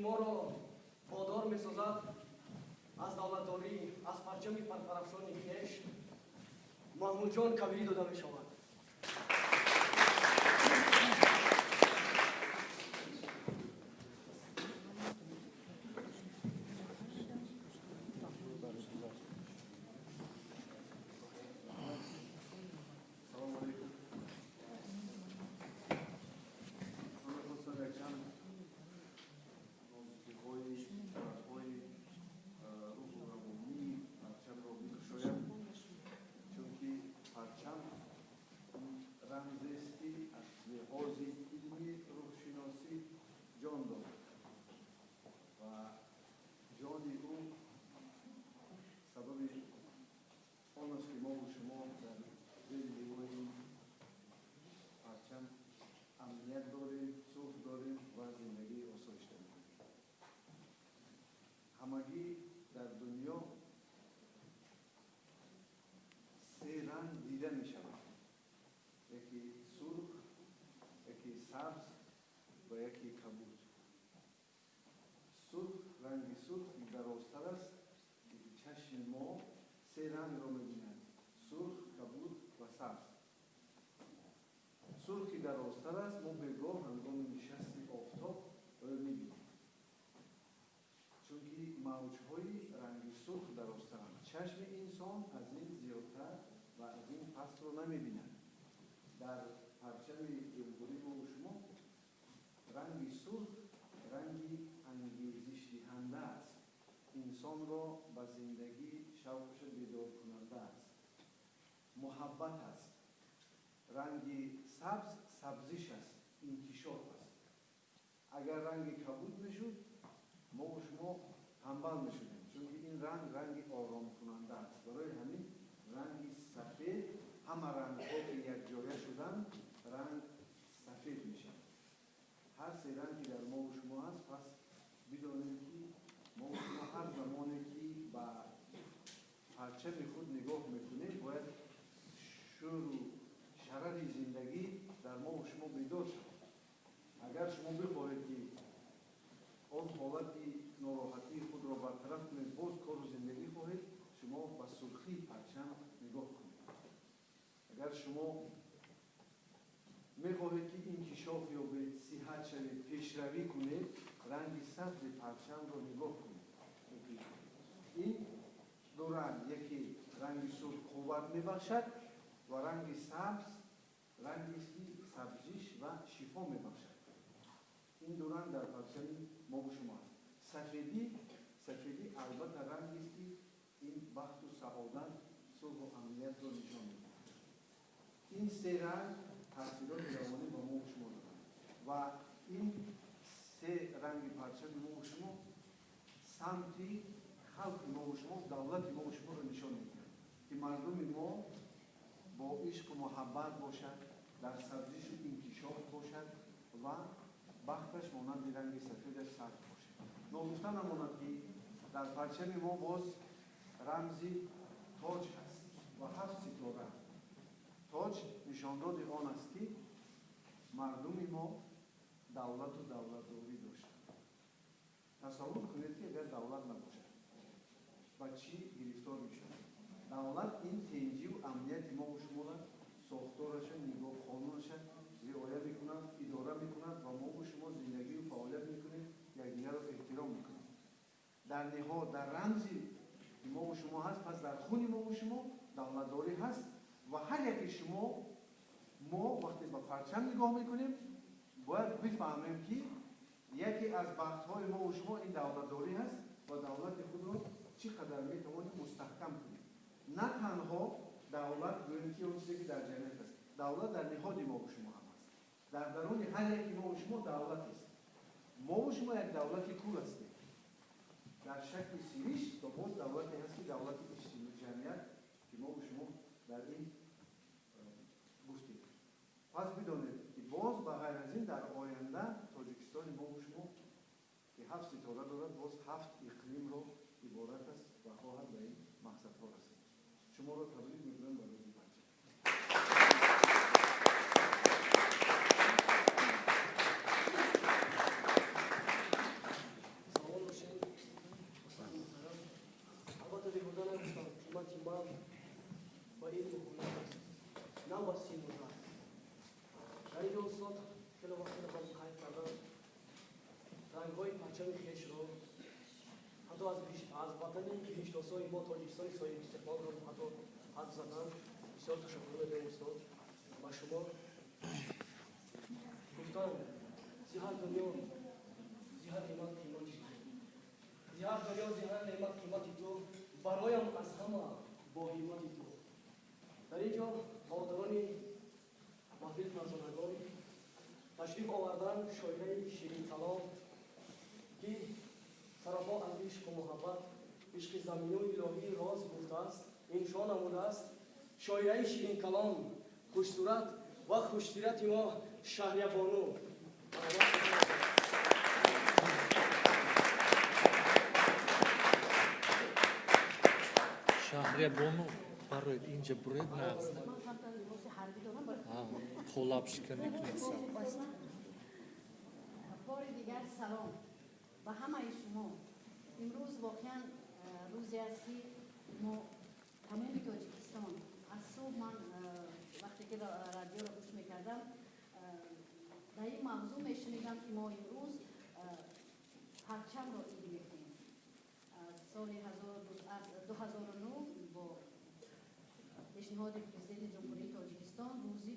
ما را وادار می‌سازد از دولتداری، از پرچم پرافشانی خویش محمود جان کبیری داده می‌شود. همگی در دنیا سه رنگ دیده می شود. یکی سرخ، یکی سبز و یکی کبود. رنگ سرخ درازتر است. چشم ما سه رنگ را می بیند: سرخ، کبود و سبز. سرخی درازتر است، ما بگاه هنگام نشست آفتاب را می بینیم. چونکه موجهای رنگ سرخ درازترند. چشم انسان از این زیادتر و از این پس رو نمی بیند. در پرچم جمهوری ما و شما رنگ سرخ رنگی انگیزش دهنده است. انسان را به زندگی شوقش بیدار کننده است. محبت است. رنگ سبز سبزش است، انکشاف است. اگر رنگ کبود میشد ما و شما تنبل میشدیم، چون این رنگ آرام کننده است. برای همین رنگ سفید، همه رنگ ها که یک جایه شدن رنگ سفید میشن. هر سه رنگی در ما و شما هست. پس بدانیم که ما و شما هر زمانی که به پرچم خود نگاه میکنیم باید شور و شرر زندگی در ما و شما بیدار شود. اگر شما بخواهید که آن حالت ناراحتی خود را برطرف کنید، باز کار و زندگی خواهید، شما به سرخی پرچم نگاه کنید. اگر شما میخواهید که انکشاف یا به صحت شوید، پیشروی کنید، رنگ سبز پرچم را نگاه کنید. این دو رنگ، یکی رنگ سرخ قوت میبخشد و رنگ سبز رنگی است که سبزیش و شفا میبخشد. این دو رنگ در پرچم ما و شما است. سفیدی البته رنگی است که این بخت و سعادت، صلح و امنیت را نشان می‌دهد. این سه رنگ تاثیرات روانی با ما و شما دارند و این سه رنگ پرچم ما و شما سمتی خلق ما و شما، دولت ما و شما را نشان می‌دهد که مردم ما با عشق و محبت باشد، در سبزیش و انکشاف باشد و بختش مانند رنگ سفیدش سبز باشد. نگفته نماند که در پرچم ما باز رمزی تاج هست و 7 ستاره. تاج نشانداد آن است که مردم ما دولت و دولتداری داشتند. تصور کنید که اگر دولت نباشد با چی گرفتار میشد؟ دولت این تنجی و امنیت ما و شما را ساختارش، نگاه قانونش رعایت میکند، اداره میکند و ما و شما زندگی و فعالیت میکنیم، یکدیگر را احترام میکنیم. در نهاد در رمزی ما و شما هست. پس در خون ما و شما دولتداری هست و هر یکی شما ما وقتی به پرچم نگاه میکنیم باید بفهمیم که یکی از بخت‌های ما و شما این دولتداری هست و دولت خود را چقدر میتوانیم مستحکم کنیم. نه تنها دولت گوییم که اون چیزی که در جنت است، دولت در نهاد ما و شما هم است. در درون هر یکی ما و شما دولت است. ما و شما یک دولت کور هستیم در شکل سیریش تا باز دولتی هست که دولت اجتماعی جمعیت که ما و شما در این گفتیم. پس بدانید که باز به غیر از این در آینده تاجیکستان ما و شما که 7 ستاره دارد، باز 7 اقلیم را عبارت است و خواهد به این مقصدها رسید. شما را تبریک می‌گویم برای این بچه. فرهنگ‌های پرچم خویش رو حتی از وطن پیشتازهای ما تاجیکستان صاحب استقبال رو حتی حد زدن. بسیار تشکر می‌کنم استاد و شما. گفتم زیاد دنیا زیاد نعمت قیمتی زیاد دنیا زیاد نعمت قیمتی تو برایم از همه با همتی تو. در اینجا حاضران محفل فرزانگان تشریف آوردن شاعره شیرین کلام که سراپا از عشق و محبت عشق زمینی و الهی راز گفته است انشا نموده است. شاعره شیرین کلام خوشصورت و خوشسیرت ما شهریابانو شهریابانو برای اینجا برید نیست. خلابش کنید نیست. بار دیگر سلام و همه شما. امروز واقعا روزی است که ما تمام تاجیکستان از صبح من وقتی که رادیو رو گوش میکردم در این موضوع میشنیدم که ما امروز پرچم رو عید میکنیم. سال 2009 با پیشنهاد پرزیدنت جمهوری تاجیکستان روزی